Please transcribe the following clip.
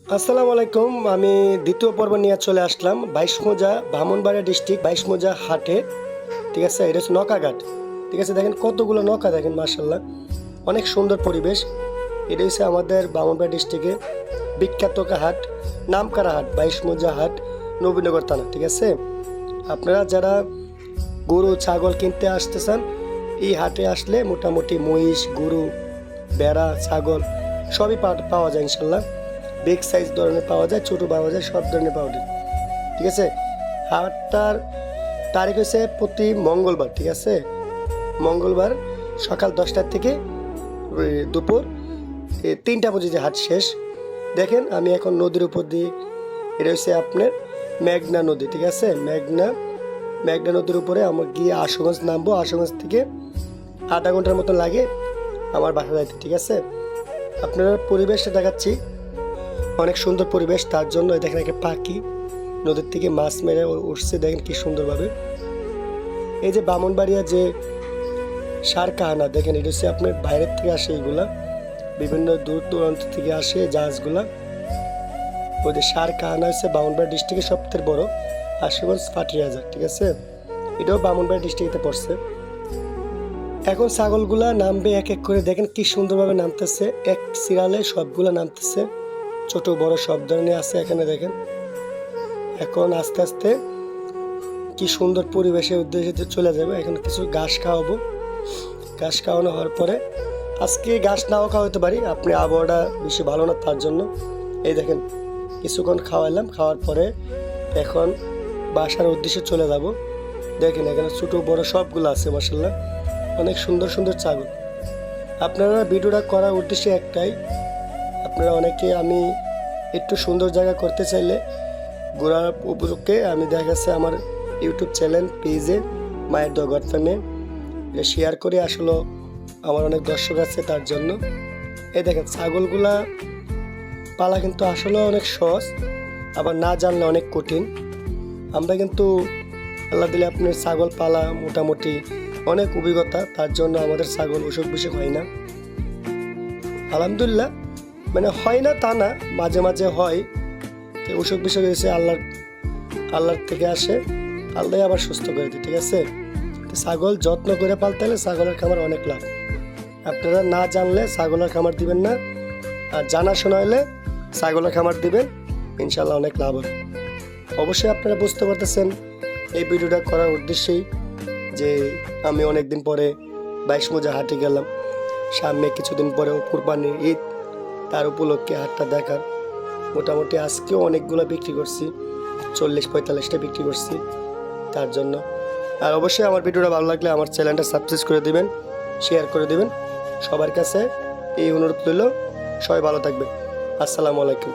আসসালামু আলাইকুম। আমি দ্বিতীয় পর্ব নিয়ে চলে আসলাম বাইশমুজা, ব্রাহ্মণবাড়িয়া ডিস্ট্রিক্ট বাইশমুজা হাটে। ঠিক আছে, এটা হচ্ছে নৌকাঘাট। ঠিক আছে, দেখেন কতগুলো নৌকা, দেখেন মার্শাল্লাহ, অনেক সুন্দর পরিবেশ। এটা হচ্ছে আমাদের ব্রাহ্মণবাড়িয়া ডিস্ট্রিক্টে বিখ্যাত হাট, নামকরা হাট, বাইশমুজা হাট, নবীনগর থানা। ঠিক আছে, আপনারা যারা গরু ছাগল কিনতে আসতেছেন, এই হাটে আসলে মোটামুটি মহিষ, গরু, বেড়া, ছাগল সবই পাওয়া যায় ইনশাল্লাহ। বিগ সাইজ ধরনের পাওয়া যায়, ছোটো পাওয়া যায়, সব ধরনের পাওয়া যায়। ঠিক আছে, হাটটার তারিখ হচ্ছে প্রতি মঙ্গলবার। ঠিক আছে, মঙ্গলবার সকাল 10টার থেকে দুপুর 3টা পর্যন্ত হাট শেষ। দেখেন আমি এখন নদীর উপর দিয়ে, এটা হচ্ছে আপনার মেঘনা নদী। ঠিক আছে, মেঘনা নদীর উপরে আমার গিয়ে আশুগঞ্জ নামবো। আশুগঞ্জ থেকে আধা ঘন্টার মতো লাগে আমার বাসা যাইতে। ঠিক আছে, আপনারা পরিবেশটা দেখাচ্ছি, অনেক সুন্দর পরিবেশ। তার জন্য দেখেন একটা পাখি নদীর থেকে মাছ মেরে উঠছে, দেখেন কি সুন্দরভাবে। এই যে ব্রাহ্মণবাড়িয়া যে সার কাহানা, দেখেন এটা হচ্ছে আপনার বাইরের থেকে আসে, এইগুলা বিভিন্ন দূর দূরান্ত থেকে আসে জাহাজগুলা। ওই যে সার কাহানা হচ্ছে ব্রাহ্মণবাড়িয়া ডিস্ট্রিক্টের সবথেকে বড় আশুগঞ্জ ফার্টিলাইজার। ঠিক আছে, এটাও ব্রাহ্মণবাড়িয়া ডিস্ট্রিক্টে পড়ছে। এখন ছাগলগুলা নামবে এক এক করে, দেখেন কি সুন্দরভাবে নামতেছে, এক সিরিয়ালে সবগুলা নামতেছে, ছোট বড় সব ধরনের আছে এখানে দেখেন। এখন আস্তে আস্তে কি সুন্দর পরিবেশের উদ্দেশ্যে চলে যাবে। এখন কিছু ঘাস খাওয়াবো, ঘাস খাওয়ানো হওয়ার পরে, আজকে ঘাস নাও খাওয়াতে পারি, আপনি আবহাওয়াটা বেশি ভালো না তার জন্য। এই দেখেন কিছুক্ষণ খাওয়াইলাম, খাওয়ার পরে এখন বাসার উদ্দেশ্যে চলে যাব। দেখেন এখানে ছোট বড় সবগুলো আছে মাশাআল্লাহ, অনেক সুন্দর সুন্দর ছাগল। আপনারা ভিডিওটা করার উদ্দেশ্য একটাই, আপনারা অনেকে আমি একটু সুন্দর জায়গা করতে চাইলে ঘোরার উপলক্ষে আমি দেখা যাচ্ছে আমার ইউটিউব চ্যানেল পেজে মায়ের দোয়া ফার্মে এটা শেয়ার করে, আসলে আমার অনেক দর্শক আছে তার জন্য। এই দেখেন ছাগলগুলা পালা কিন্তু আসলে অনেক সহজ, আবার না জানলে অনেক কঠিন। আমরা কিন্তু আল্লাহ দিলে আপনার ছাগল পালা মোটামুটি অনেক অভিজ্ঞতা, তার জন্য আমাদের ছাগল অসুখ বিসুখ হয় না আলহামদুলিল্লাহ। মানে হয় না তা না, মাঝে মাঝে হয়, অসুখ বিসুখ এসে আল্লাহর থেকে আসে, আল্লাহ আবার সুস্থ করে দিই। ঠিক আছে, ছাগল যত্ন করে পালতে হলে ছাগলের খামার অনেক লাভ। আপনারা না জানলে ছাগলের খামার দিবেন না, আর জানাশোনা হলে ছাগলের খামার দিবেন, ইনশাল্লাহ অনেক লাভ হবে। অবশ্যই আপনারা বুঝতে পারতেছেন এই ভিডিওটা করার উদ্দেশ্যেই যে আমি অনেকদিন পরে বাইশমুজা হাটে গেলাম, সামনে কিছুদিন পরেও কুরবানির ঈদ, তার উপলক্ষে হাটটা দেখার। মোটামুটি আজকেও অনেকগুলো বিক্রি করছি, 40-45টা বিক্রি করছি তার জন্য। আর অবশ্যই আমার ভিডিওটা ভালো লাগলে আমার চ্যানেলটা সাবস্ক্রাইব করে দিবেন, শেয়ার করে দিবেন। সবার কাছে এই অনুরোধ রইল, সবাই ভালো থাকবে। আসসালামু আলাইকুম।